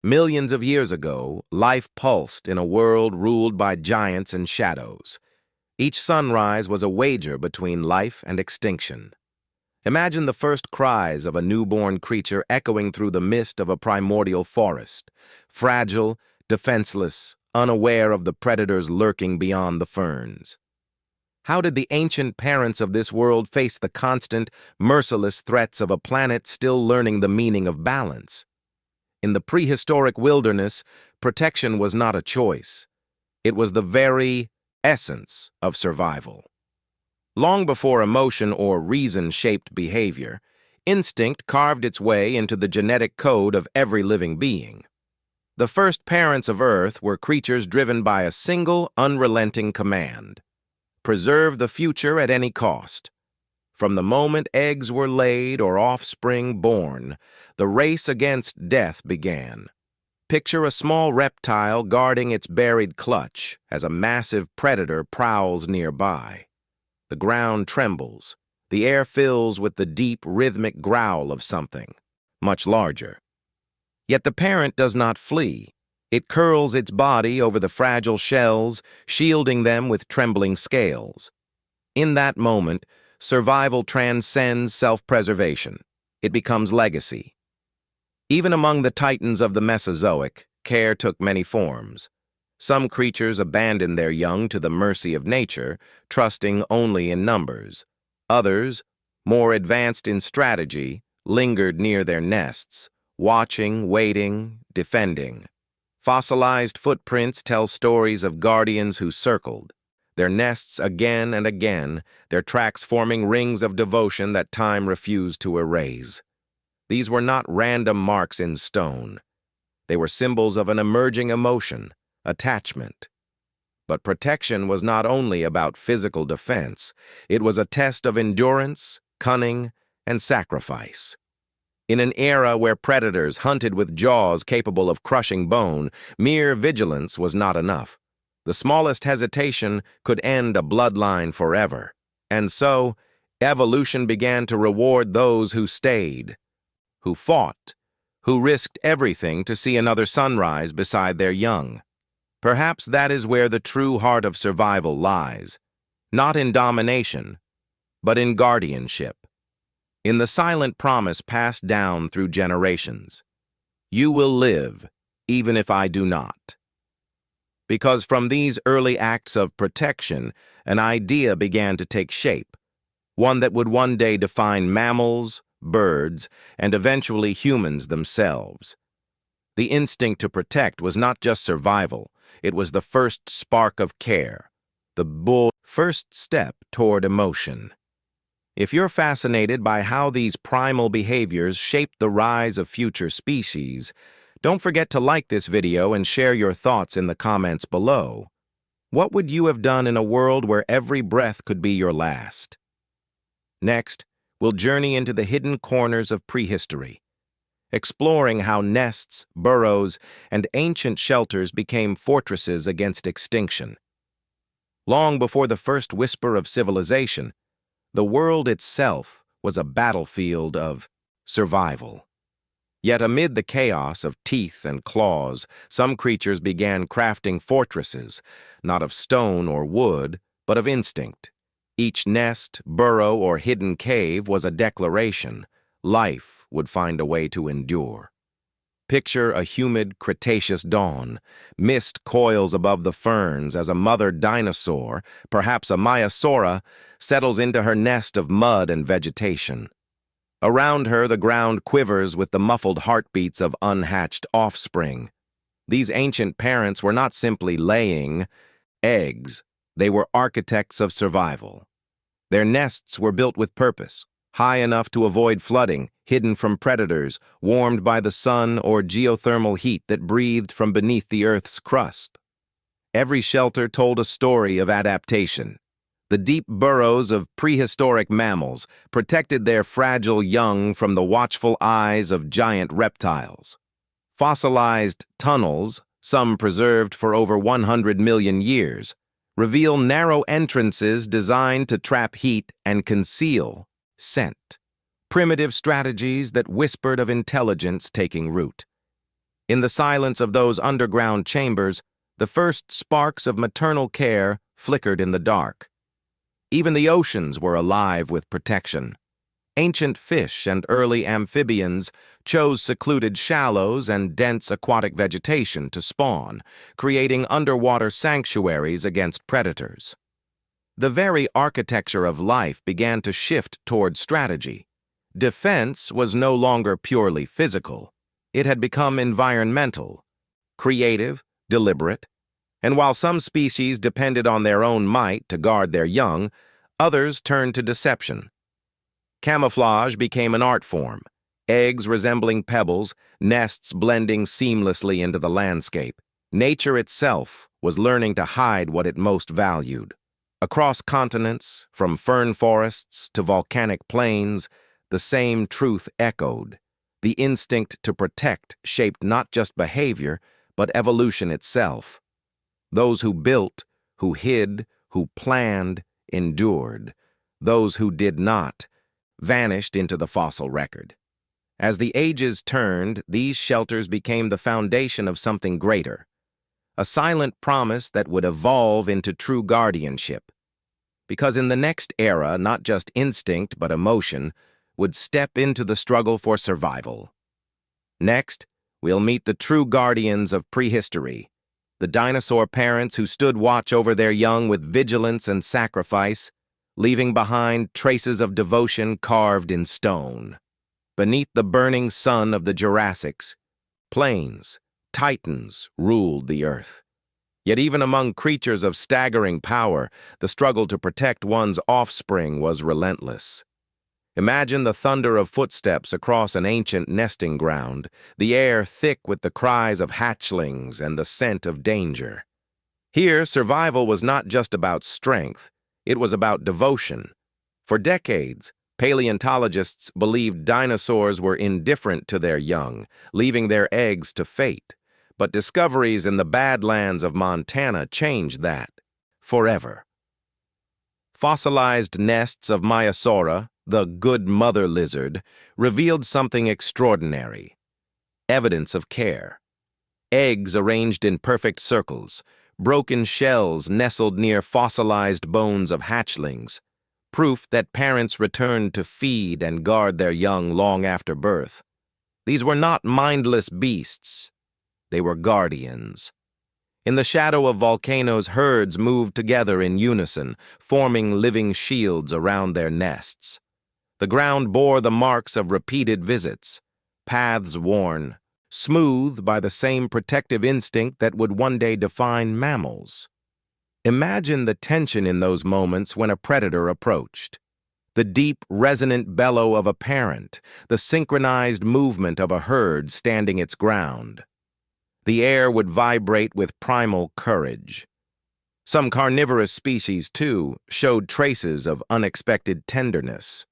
Millions of years ago, life pulsed in a world ruled by giants and shadows. Each sunrise was a wager between life and extinction. Imagine the first cries of a newborn creature echoing through the mist of a primordial forest, fragile, defenseless, unaware of the predators lurking beyond the ferns. How did the ancient parents of this world face the constant, merciless threats of a planet still learning the meaning of balance? In the prehistoric wilderness, protection was not a choice. It was the very essence of survival. Long before emotion or reason shaped behavior, instinct carved its way into the genetic code of every living being. The first parents of Earth were creatures driven by a single, unrelenting command: preserve the future at any cost. From the moment eggs were laid or offspring born, the race against death began. Picture a small reptile guarding its buried clutch as a massive predator prowls nearby. The ground trembles. The air fills with the deep, rhythmic growl of something much larger. Yet the parent does not flee. It curls its body over the fragile shells, shielding them with trembling scales. In that moment, survival transcends self-preservation. It becomes legacy. Even among the titans of the Mesozoic, care took many forms. Some creatures abandoned their young to the mercy of nature, trusting only in numbers. Others, more advanced in strategy, lingered near their nests, watching, waiting, defending. Fossilized footprints tell stories of guardians who circled, their nests again and again, their tracks forming rings of devotion that time refused to erase. These were not random marks in stone. They were symbols of an emerging emotion, attachment. But protection was not only about physical defense. It was a test of endurance, cunning, and sacrifice. In an era where predators hunted with jaws capable of crushing bone, mere vigilance was not enough. The smallest hesitation could end a bloodline forever. And so, evolution began to reward those who stayed, who fought, who risked everything to see another sunrise beside their young. Perhaps that is where the true heart of survival lies, not in domination, but in guardianship, in the silent promise passed down through generations. You will live, even if I do not. Because from these early acts of protection, an idea began to take shape, one that would one day define mammals, birds, and eventually humans themselves. The instinct to protect was not just survival, it was the first spark of care, the first step toward emotion. If you're fascinated by how these primal behaviors shaped the rise of future species, don't forget to like this video and share your thoughts in the comments below. What would you have done in a world where every breath could be your last? Next, we'll journey into the hidden corners of prehistory, exploring how nests, burrows, and ancient shelters became fortresses against extinction. Long before the first whisper of civilization, the world itself was a battlefield of survival. Yet amid the chaos of teeth and claws, some creatures began crafting fortresses, not of stone or wood, but of instinct. Each nest, burrow, or hidden cave was a declaration. Life would find a way to endure. Picture a humid Cretaceous dawn. Mist coils above the ferns as a mother dinosaur, perhaps a Maiasaura, settles into her nest of mud and vegetation. Around her, the ground quivers with the muffled heartbeats of unhatched offspring. These ancient parents were not simply laying eggs, they were architects of survival. Their nests were built with purpose, high enough to avoid flooding, hidden from predators, warmed by the sun or geothermal heat that breathed from beneath the Earth's crust. Every shelter told a story of adaptation. The deep burrows of prehistoric mammals protected their fragile young from the watchful eyes of giant reptiles. Fossilized tunnels, some preserved for over 100 million years, reveal narrow entrances designed to trap heat and conceal scent, primitive strategies that whispered of intelligence taking root. In the silence of those underground chambers, the first sparks of maternal care flickered in the dark. Even the oceans were alive with protection. Ancient fish and early amphibians chose secluded shallows and dense aquatic vegetation to spawn, creating underwater sanctuaries against predators. The very architecture of life began to shift toward strategy. Defense was no longer purely physical. It had become environmental, creative, deliberate, and while some species depended on their own might to guard their young, others turned to deception. Camouflage became an art form, eggs resembling pebbles, nests blending seamlessly into the landscape. Nature itself was learning to hide what it most valued. Across continents, from fern forests to volcanic plains, the same truth echoed. The instinct to protect shaped not just behavior, but evolution itself. Those who built, who hid, who planned, endured. Those who did not vanished into the fossil record. As the ages turned, these shelters became the foundation of something greater, a silent promise that would evolve into true guardianship. Because in the next era, not just instinct but emotion would step into the struggle for survival. Next, we'll meet the true guardians of prehistory, the dinosaur parents who stood watch over their young with vigilance and sacrifice, leaving behind traces of devotion carved in stone. Beneath the burning sun of the Jurassics, plains, titans ruled the earth. Yet even among creatures of staggering power, the struggle to protect one's offspring was relentless. Imagine the thunder of footsteps across an ancient nesting ground, the air thick with the cries of hatchlings and the scent of danger. Here, survival was not just about strength, it was about devotion. For decades, paleontologists believed dinosaurs were indifferent to their young, leaving their eggs to fate. But discoveries in the Badlands of Montana changed that forever. Fossilized nests of Maiasaura, the good mother lizard, revealed something extraordinary. Evidence of care. Eggs arranged in perfect circles, broken shells nestled near fossilized bones of hatchlings, proof that parents returned to feed and guard their young long after birth. These were not mindless beasts. They were guardians. In the shadow of volcanoes, herds moved together in unison, forming living shields around their nests. The ground bore the marks of repeated visits, paths worn, smooth by the same protective instinct that would one day define mammals. Imagine the tension in those moments when a predator approached. The deep, resonant bellow of a parent, the synchronized movement of a herd standing its ground. The air would vibrate with primal courage. Some carnivorous species, too, showed traces of unexpected tenderness.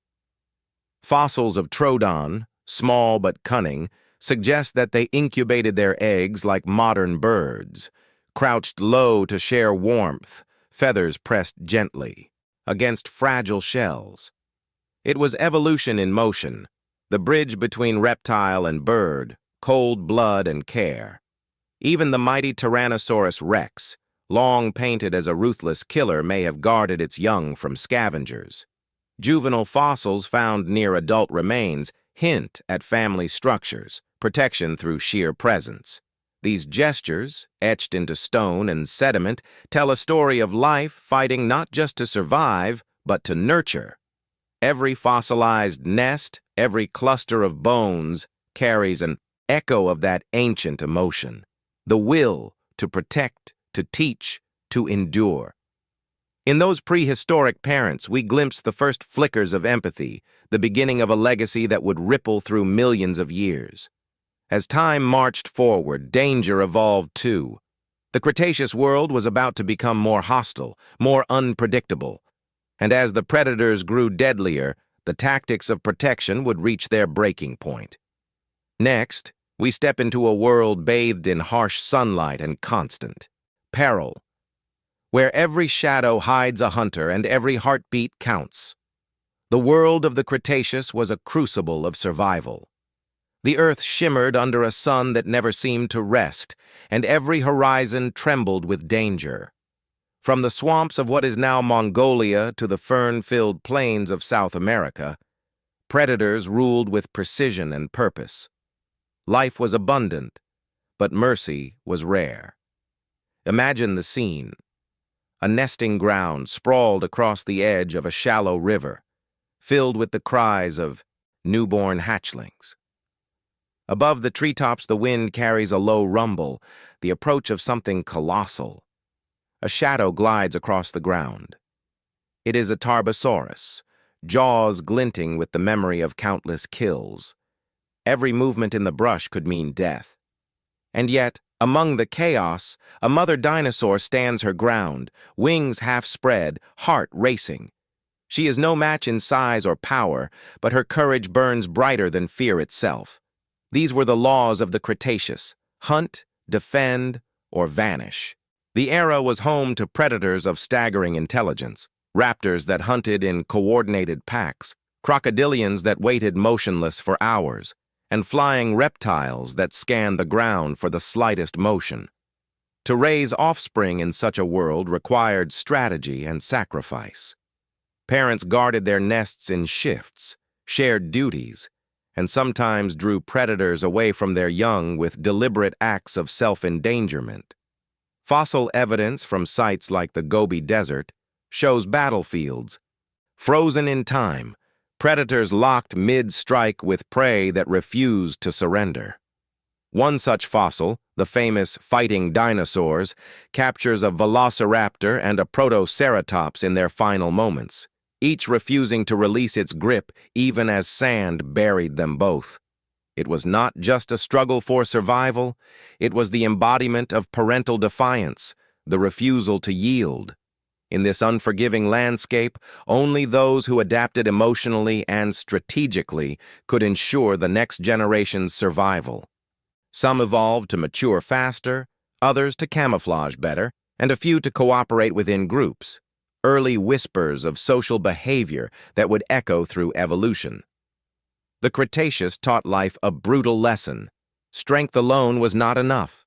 Fossils of Troodon, small but cunning, suggest that they incubated their eggs like modern birds, crouched low to share warmth, feathers pressed gently against fragile shells. It was evolution in motion, the bridge between reptile and bird, cold blood and care. Even the mighty Tyrannosaurus rex, long painted as a ruthless killer, may have guarded its young from scavengers. Juvenile fossils found near adult remains hint at family structures, protection through sheer presence. These gestures, etched into stone and sediment, tell a story of life fighting not just to survive, but to nurture. Every fossilized nest, every cluster of bones, carries an echo of that ancient emotion. The will to protect, to teach, to endure. In those prehistoric parents, we glimpsed the first flickers of empathy, the beginning of a legacy that would ripple through millions of years. As time marched forward, danger evolved too. The Cretaceous world was about to become more hostile, more unpredictable. And as the predators grew deadlier, the tactics of protection would reach their breaking point. Next, we step into a world bathed in harsh sunlight and constant peril, where every shadow hides a hunter and every heartbeat counts. The world of the Cretaceous was a crucible of survival. The earth shimmered under a sun that never seemed to rest, and every horizon trembled with danger. From the swamps of what is now Mongolia to the fern-filled plains of South America, predators ruled with precision and purpose. Life was abundant, but mercy was rare. Imagine the scene. A nesting ground sprawled across the edge of a shallow river, filled with the cries of newborn hatchlings. Above the treetops, the wind carries a low rumble, the approach of something colossal. A shadow glides across the ground. It is a Tarbosaurus, jaws glinting with the memory of countless kills. Every movement in the brush could mean death. And yet, among the chaos, a mother dinosaur stands her ground, wings half spread, heart racing. She is no match in size or power, but her courage burns brighter than fear itself. These were the laws of the Cretaceous: hunt, defend, or vanish. The era was home to predators of staggering intelligence, raptors that hunted in coordinated packs, crocodilians that waited motionless for hours, and flying reptiles that scanned the ground for the slightest motion. To raise offspring in such a world required strategy and sacrifice. Parents guarded their nests in shifts, shared duties, and sometimes drew predators away from their young with deliberate acts of self-endangerment. Fossil evidence from sites like the Gobi Desert shows battlefields. Frozen in time, predators locked mid-strike with prey that refused to surrender. One such fossil, the famous fighting dinosaurs, captures a velociraptor and a protoceratops in their final moments, each refusing to release its grip even as sand buried them both. It was not just a struggle for survival, it was the embodiment of parental defiance, the refusal to yield. In this unforgiving landscape, only those who adapted emotionally and strategically could ensure the next generation's survival. Some evolved to mature faster, others to camouflage better, and a few to cooperate within groups. Early whispers of social behavior that would echo through evolution. The Cretaceous taught life a brutal lesson. Strength alone was not enough.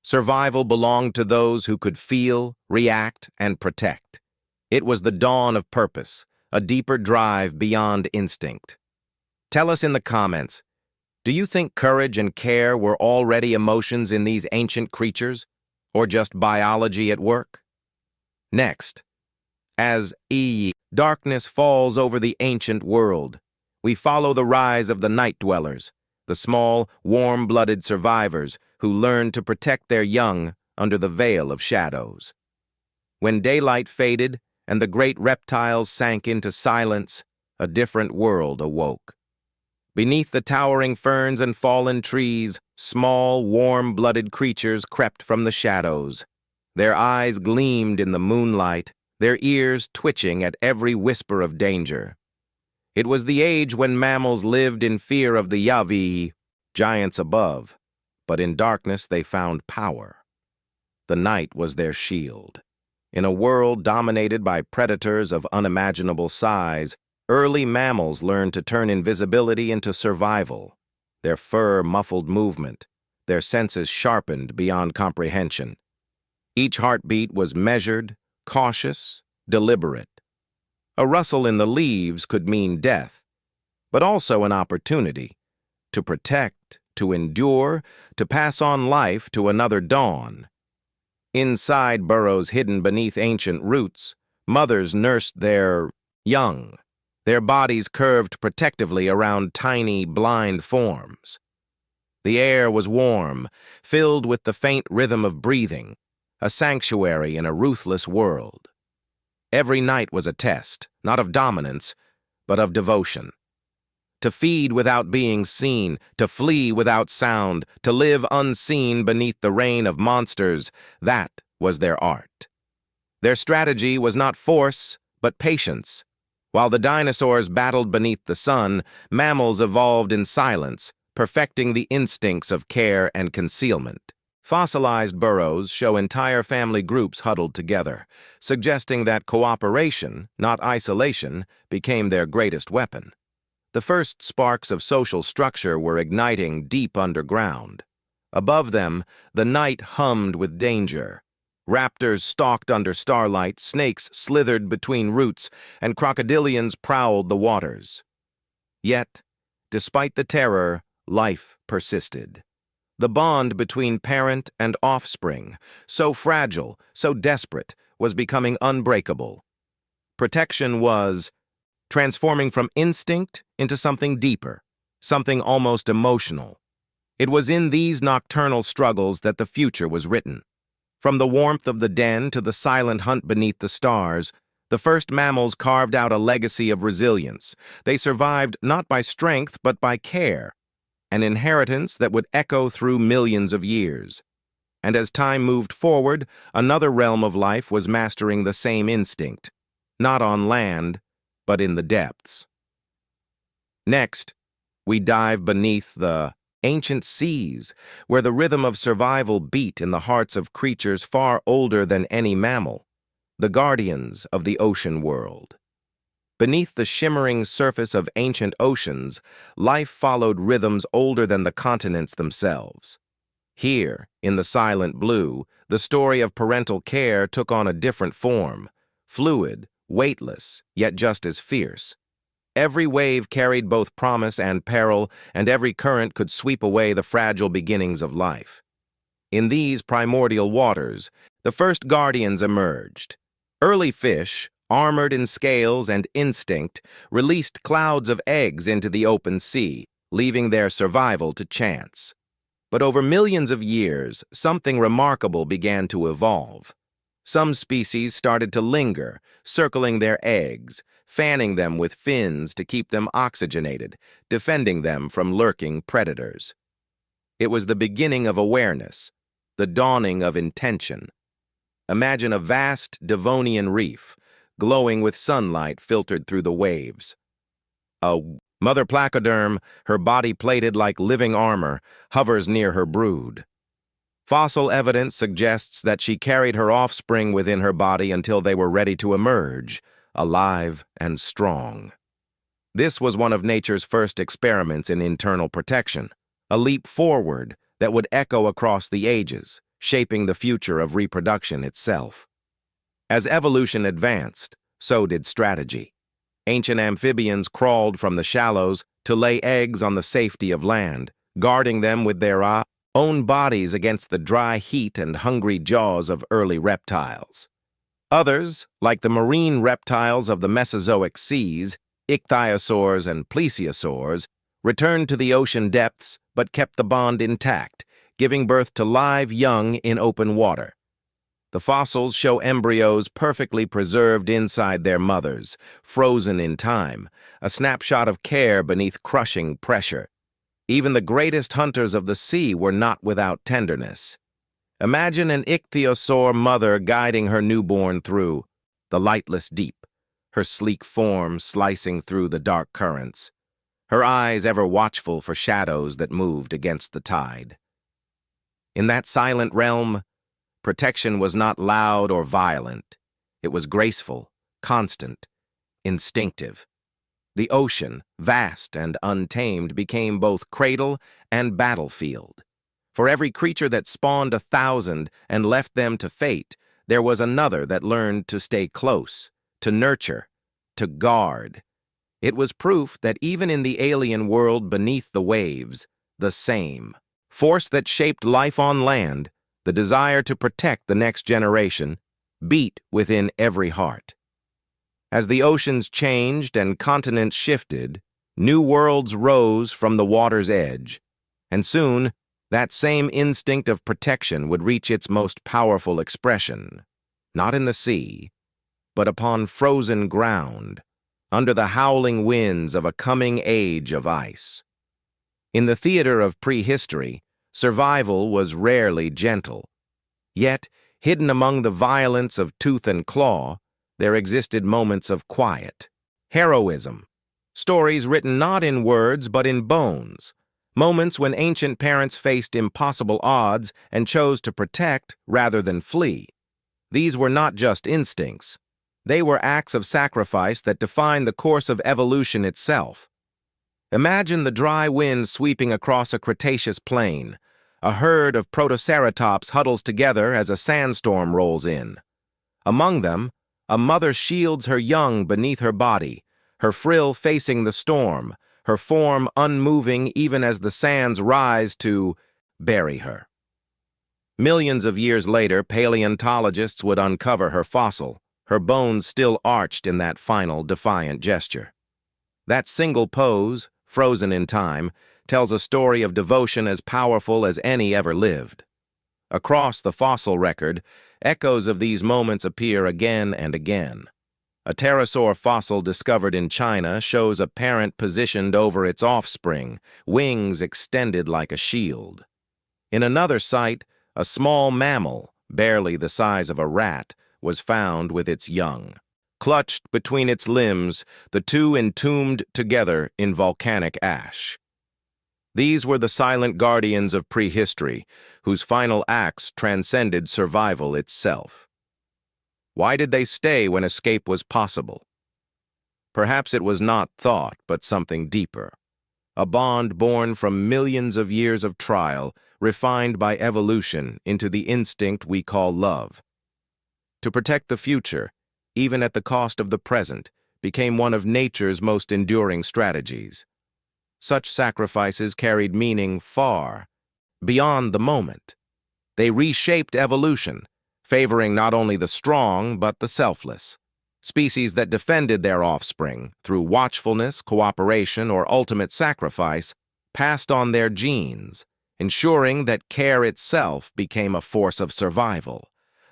Survival belonged to those who could feel, react, and protect. It was the dawn of purpose, a deeper drive beyond instinct. Tell us in the comments, do you think courage and care were already emotions in these ancient creatures, or just biology at work? Next, as darkness falls over the ancient world, we follow the rise of the night dwellers, the small, warm-blooded survivors who learned to protect their young under the veil of shadows. When daylight faded and the great reptiles sank into silence, a different world awoke. Beneath the towering ferns and fallen trees, small, warm-blooded creatures crept from the shadows. Their eyes gleamed in the moonlight, their ears twitching at every whisper of danger. It was the age when mammals lived in fear of the Yavi, giants above, but in darkness they found power. The night was their shield. In a world dominated by predators of unimaginable size, early mammals learned to turn invisibility into survival, their fur muffled movement, their senses sharpened beyond comprehension. Each heartbeat was measured, cautious, deliberate. A rustle in the leaves could mean death, but also an opportunity to protect, to endure, to pass on life to another dawn. Inside burrows hidden beneath ancient roots, mothers nursed their young, their bodies curved protectively around tiny, blind forms. The air was warm, filled with the faint rhythm of breathing, a sanctuary in a ruthless world. Every night was a test, not of dominance, but of devotion. To feed without being seen, to flee without sound, to live unseen beneath the reign of monsters, that was their art. Their strategy was not force, but patience. While the dinosaurs battled beneath the sun, mammals evolved in silence, perfecting the instincts of care and concealment. Fossilized burrows show entire family groups huddled together, suggesting that cooperation, not isolation, became their greatest weapon. The first sparks of social structure were igniting deep underground. Above them, the night hummed with danger. Raptors stalked under starlight, snakes slithered between roots, and crocodilians prowled the waters. Yet, despite the terror, life persisted. The bond between parent and offspring, so fragile, so desperate, was becoming unbreakable. Protection was transforming from instinct into something deeper, something almost emotional. It was in these nocturnal struggles that the future was written. From the warmth of the den to the silent hunt beneath the stars, the first mammals carved out a legacy of resilience. They survived not by strength but by care, an inheritance that would echo through millions of years. And as time moved forward, another realm of life was mastering the same instinct, not on land, but in the depths. Next, we dive beneath the ancient seas, where the rhythm of survival beat in the hearts of creatures far older than any mammal, the guardians of the ocean world. Beneath the shimmering surface of ancient oceans, life followed rhythms older than the continents themselves. Here, in the silent blue, the story of parental care took on a different form, fluid, weightless, yet just as fierce. Every wave carried both promise and peril, and every current could sweep away the fragile beginnings of life. In these primordial waters, the first guardians emerged. Early fish, armored in scales and instinct, released clouds of eggs into the open sea, leaving their survival to chance. But over millions of years, something remarkable began to evolve. Some species started to linger, circling their eggs, fanning them with fins to keep them oxygenated, defending them from lurking predators. It was the beginning of awareness, the dawning of intention. Imagine a vast Devonian reef, glowing with sunlight filtered through the waves. A mother placoderm, her body plated like living armor, hovers near her brood. Fossil evidence suggests that she carried her offspring within her body until they were ready to emerge, alive and strong. This was one of nature's first experiments in internal protection, a leap forward that would echo across the ages, shaping the future of reproduction itself. As evolution advanced, so did strategy. Ancient amphibians crawled from the shallows to lay eggs on the safety of land, guarding them with their own bodies against the dry heat and hungry jaws of early reptiles. Others, like the marine reptiles of the Mesozoic seas, ichthyosaurs and plesiosaurs, returned to the ocean depths but kept the bond intact, giving birth to live young in open water. The fossils show embryos perfectly preserved inside their mothers, frozen in time, a snapshot of care beneath crushing pressure. Even the greatest hunters of the sea were not without tenderness. Imagine an ichthyosaur mother guiding her newborn through the lightless deep, her sleek form slicing through the dark currents, her eyes ever watchful for shadows that moved against the tide. In that silent realm, protection was not loud or violent. It was graceful, constant, instinctive. The ocean, vast and untamed, became both cradle and battlefield. For every creature that spawned 1,000 and left them to fate, there was another that learned to stay close, to nurture, to guard. It was proof that even in the alien world beneath the waves, the same force that shaped life on land, the desire to protect the next generation, beat within every heart. As the oceans changed and continents shifted, new worlds rose from the water's edge, and soon that same instinct of protection would reach its most powerful expression, not in the sea, but upon frozen ground, under the howling winds of a coming age of ice. In the theater of prehistory, survival was rarely gentle. Yet, hidden among the violence of tooth and claw, there existed moments of quiet, heroism, stories written not in words but in bones, moments when ancient parents faced impossible odds and chose to protect rather than flee. These were not just instincts. They were acts of sacrifice that defined the course of evolution itself. Imagine the dry wind sweeping across a Cretaceous plain. A herd of protoceratops huddles together as a sandstorm rolls in. Among them, a mother shields her young beneath her body, her frill facing the storm, her form unmoving even as the sands rise to bury her. Millions of years later, paleontologists would uncover her fossil, her bones still arched in that final defiant gesture. That single pose, frozen in time, tells a story of devotion as powerful as any ever lived. Across the fossil record, echoes of these moments appear again and again. A pterosaur fossil discovered in China shows a parent positioned over its offspring, wings extended like a shield. In another site, a small mammal, barely the size of a rat, was found with its young. Clutched between its limbs, the two entombed together in volcanic ash. These were the silent guardians of prehistory, whose final acts transcended survival itself. Why did they stay when escape was possible? Perhaps it was not thought, but something deeper. A bond born from millions of years of trial, refined by evolution into the instinct we call love. To protect the future, even at the cost of the present, became one of nature's most enduring strategies. Such sacrifices carried meaning far beyond the moment. They reshaped evolution, favoring not only the strong but the selfless. Species that defended their offspring through watchfulness, cooperation, or ultimate sacrifice passed on their genes, ensuring that care itself became a force of survival.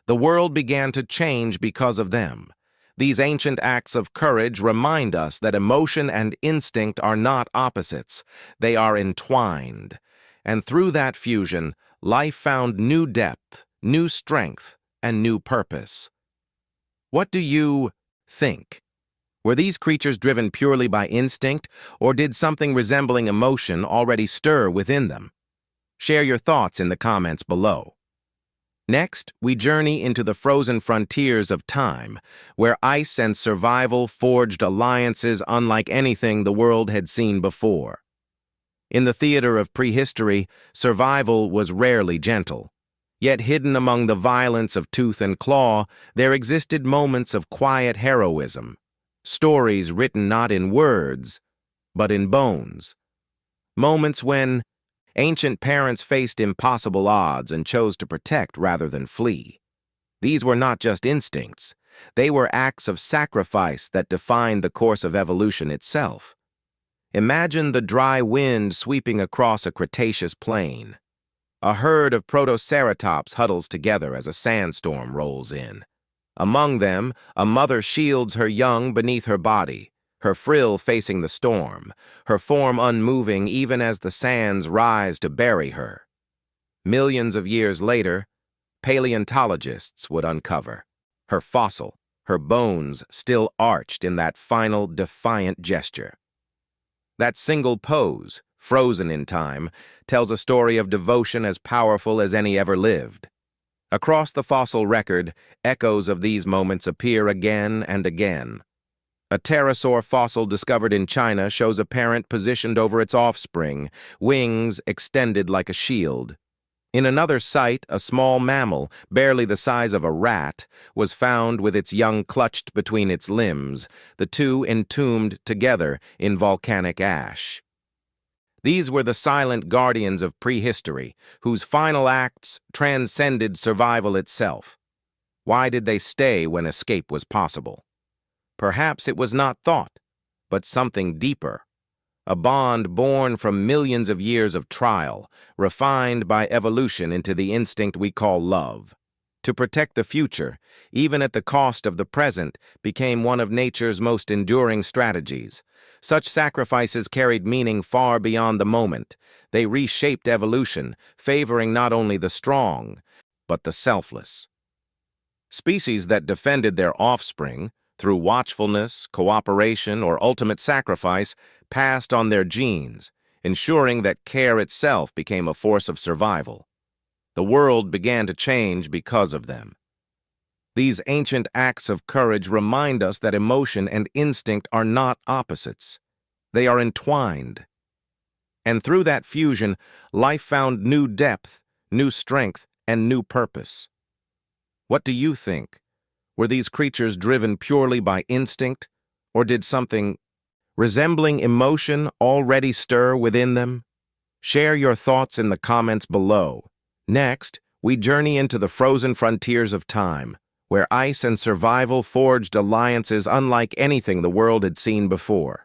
The world began to change because of them. These ancient acts of courage remind us that emotion and instinct are not opposites. They are entwined. And through that fusion, life found new depth, new strength, and new purpose. What do you think? Were these creatures driven purely by instinct, or did something resembling emotion already stir within them? Share your thoughts in the comments below. Next, we journey into the frozen frontiers of time, where ice and survival forged alliances unlike anything the world had seen before. In the theater of prehistory, survival was rarely gentle. Yet hidden among the violence of tooth and claw, there existed moments of quiet heroism, stories written not in words, but in bones. Moments when ancient parents faced impossible odds and chose to protect rather than flee. These were not just instincts. They were acts of sacrifice that defined the course of evolution itself. Imagine the dry wind sweeping across a Cretaceous plain. A herd of protoceratops huddles together as a sandstorm rolls in. Among them, a mother shields her young beneath her body, her frill facing the storm, her form unmoving even as the sands rise to bury her. Millions of years later, paleontologists would uncover her fossil, her bones still arched in that final defiant gesture. That single pose, frozen in time, tells a story of devotion as powerful as any ever lived. Across the fossil record, echoes of these moments appear again and again. A pterosaur fossil discovered in China shows a parent positioned over its offspring, wings extended like a shield. In another site, a small mammal, barely the size of a rat, was found with its young clutched between its limbs, the two entombed together in volcanic ash. These were the silent guardians of prehistory, whose final acts transcended survival itself. Why did they stay when escape was possible? Perhaps it was not thought, but something deeper. A bond born from millions of years of trial, refined by evolution into the instinct we call love. To protect the future, even at the cost of the present, became one of nature's most enduring strategies. Such sacrifices carried meaning far beyond the moment. They reshaped evolution, favoring not only the strong, but the selfless. Species that defended their offspring, through watchfulness, cooperation, or ultimate sacrifice, passed on their genes, ensuring that care itself became a force of survival. The world began to change because of them. These ancient acts of courage remind us that emotion and instinct are not opposites. They are entwined. And through that fusion, life found new depth, new strength, and new purpose. What do you think? Were these creatures driven purely by instinct, or did something resembling emotion already stir within them? Share your thoughts in the comments below. Next, we journey into the frozen frontiers of time, where ice and survival forged alliances unlike anything the world had seen before.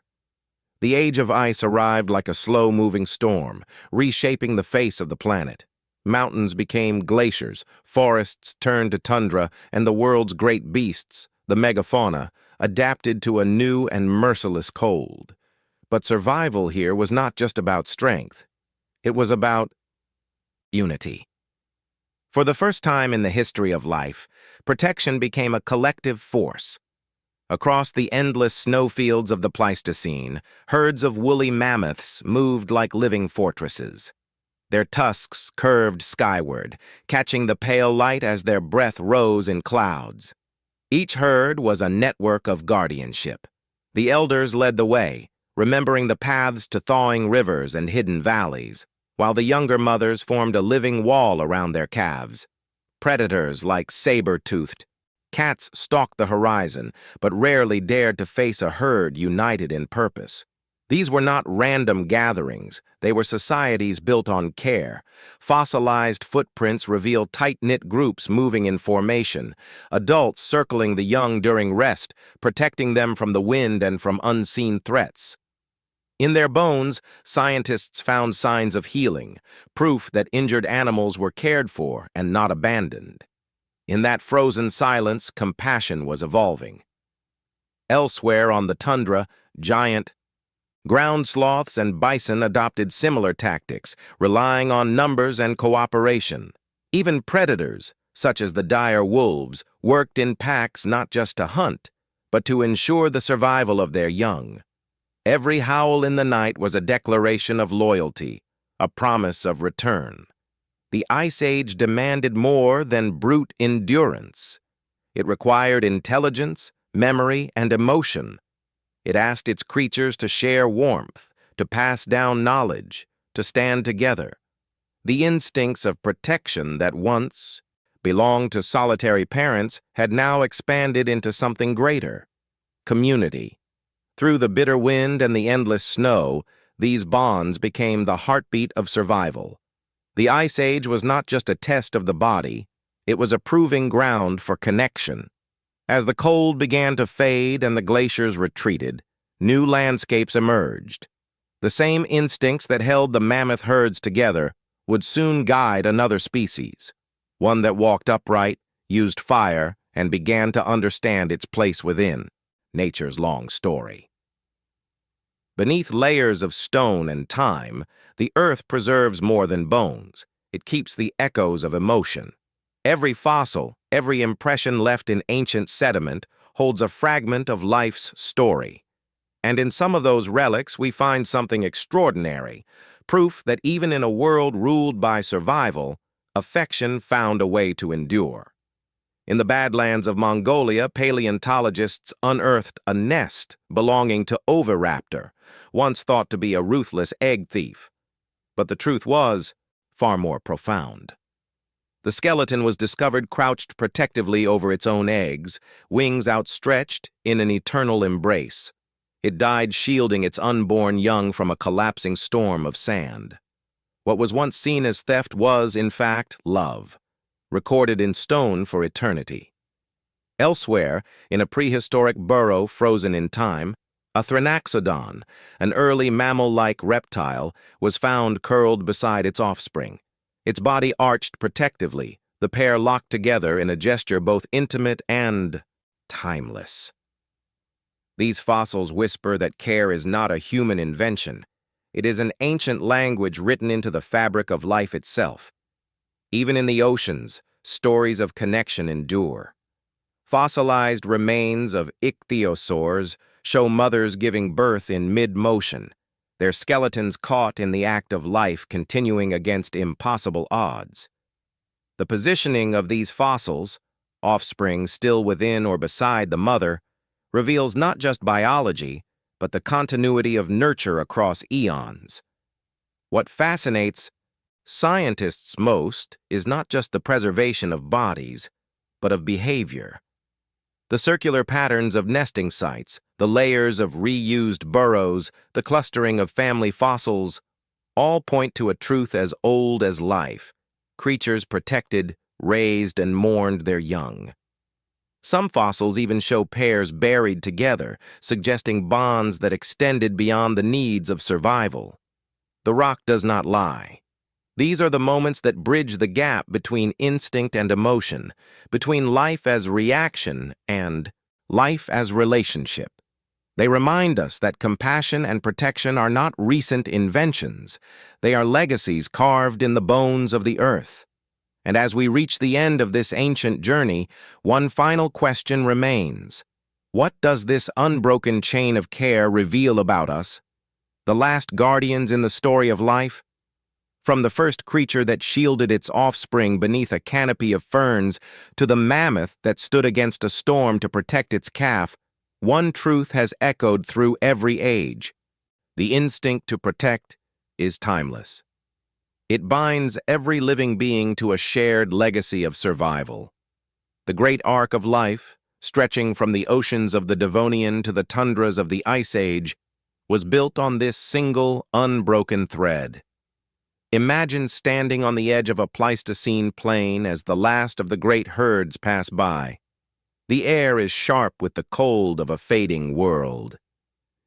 The age of ice arrived like a slow-moving storm, reshaping the face of the planet. Mountains became glaciers, forests turned to tundra, and the world's great beasts, the megafauna, adapted to a new and merciless cold. But survival here was not just about strength. It was about unity. For the first time in the history of life, protection became a collective force. Across the endless snowfields of the Pleistocene, herds of woolly mammoths moved like living fortresses. Their tusks curved skyward, catching the pale light as their breath rose in clouds. Each herd was a network of guardianship. The elders led the way, remembering the paths to thawing rivers and hidden valleys, while the younger mothers formed a living wall around their calves. Predators like saber-toothed cats stalked the horizon, but rarely dared to face a herd united in purpose. These were not random gatherings. They were societies built on care. Fossilized footprints reveal tight-knit groups moving in formation, adults circling the young during rest, protecting them from the wind and from unseen threats. In their bones, scientists found signs of healing, proof that injured animals were cared for and not abandoned. In that frozen silence, compassion was evolving. Elsewhere on the tundra, giant ground sloths and bison adopted similar tactics, relying on numbers and cooperation. Even predators, such as the dire wolves, worked in packs not just to hunt, but to ensure the survival of their young. Every howl in the night was a declaration of loyalty, a promise of return. The Ice Age demanded more than brute endurance. It required intelligence, memory, and emotion. It asked its creatures to share warmth, to pass down knowledge, to stand together. The instincts of protection that once belonged to solitary parents had now expanded into something greater: community. Through the bitter wind and the endless snow, these bonds became the heartbeat of survival. The Ice Age was not just a test of the body, it was a proving ground for connection. As the cold began to fade and the glaciers retreated, new landscapes emerged. The same instincts that held the mammoth herds together would soon guide another species, one that walked upright, used fire, and began to understand its place within nature's long story. Beneath layers of stone and time, the earth preserves more than bones. It keeps the echoes of emotion. Every fossil, every impression left in ancient sediment holds a fragment of life's story. And in some of those relics we find something extraordinary, proof that even in a world ruled by survival, affection found a way to endure. In the Badlands of Mongolia, paleontologists unearthed a nest belonging to Oviraptor, once thought to be a ruthless egg thief. But the truth was far more profound. The skeleton was discovered crouched protectively over its own eggs, wings outstretched in an eternal embrace. It died shielding its unborn young from a collapsing storm of sand. What was once seen as theft was, in fact, love, recorded in stone for eternity. Elsewhere, in a prehistoric burrow frozen in time, a Thrinaxodon, an early mammal-like reptile, was found curled beside its offspring. Its body arched protectively, the pair locked together in a gesture both intimate and timeless. These fossils whisper that care is not a human invention. It is an ancient language written into the fabric of life itself. Even in the oceans, stories of connection endure. Fossilized remains of ichthyosaurs show mothers giving birth in mid-motion, their skeletons caught in the act of life continuing against impossible odds. The positioning of these fossils, offspring still within or beside the mother, reveals not just biology, but the continuity of nurture across eons. What fascinates scientists most is not just the preservation of bodies, but of behavior. The circular patterns of nesting sites, the layers of reused burrows, the clustering of family fossils, all point to a truth as old as life. Creatures protected, raised, and mourned their young. Some fossils even show pairs buried together, suggesting bonds that extended beyond the needs of survival. The rock does not lie. These are the moments that bridge the gap between instinct and emotion, between life as reaction and life as relationship. They remind us that compassion and protection are not recent inventions. They are legacies carved in the bones of the earth. And as we reach the end of this ancient journey, one final question remains. What does this unbroken chain of care reveal about us? The last guardians in the story of life? From the first creature that shielded its offspring beneath a canopy of ferns to the mammoth that stood against a storm to protect its calf, one truth has echoed through every age. The instinct to protect is timeless. It binds every living being to a shared legacy of survival. The great arc of life, stretching from the oceans of the Devonian to the tundras of the Ice Age, was built on this single, unbroken thread. Imagine standing on the edge of a Pleistocene plain as the last of the great herds pass by. The air is sharp with the cold of a fading world.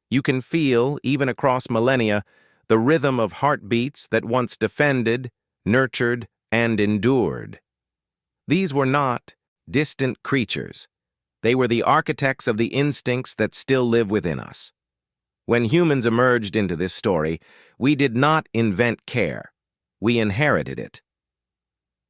You can feel, even across millennia, the rhythm of heartbeats that once defended, nurtured, and endured. These were not distant creatures. They were the architects of the instincts that still live within us. When humans emerged into this story, we did not invent care. We inherited it.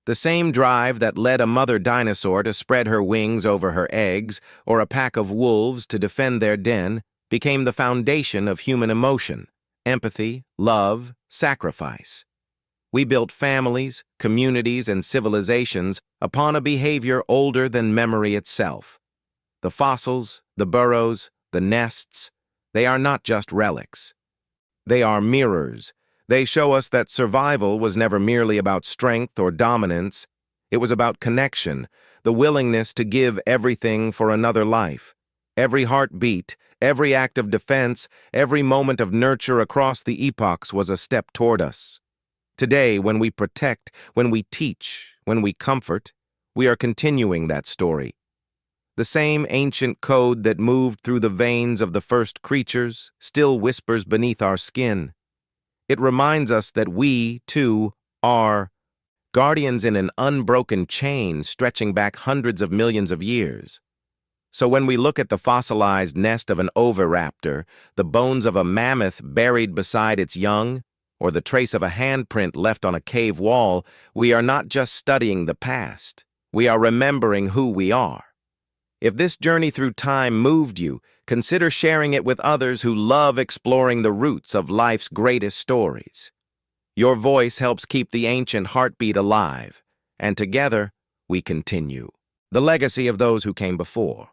The same drive that led a mother dinosaur to spread her wings over her eggs or a pack of wolves to defend their den became the foundation of human emotion, empathy, love, sacrifice. We built families, communities, and civilizations upon a behavior older than memory itself. The fossils, the burrows, the nests, they are not just relics. They are mirrors. They show us that survival was never merely about strength or dominance. It was about connection, the willingness to give everything for another life. Every heartbeat, every act of defense, every moment of nurture across the epochs was a step toward us. Today, when we protect, when we teach, when we comfort, we are continuing that story. The same ancient code that moved through the veins of the first creatures still whispers beneath our skin. It reminds us that we, too, are guardians in an unbroken chain stretching back hundreds of millions of years. So when we look at the fossilized nest of an oviraptor, the bones of a mammoth buried beside its young, or the trace of a handprint left on a cave wall, we are not just studying the past. We are remembering who we are. If this journey through time moved you, consider sharing it with others who love exploring the roots of life's greatest stories. Your voice helps keep the ancient heartbeat alive, and together we continue the legacy of those who came before.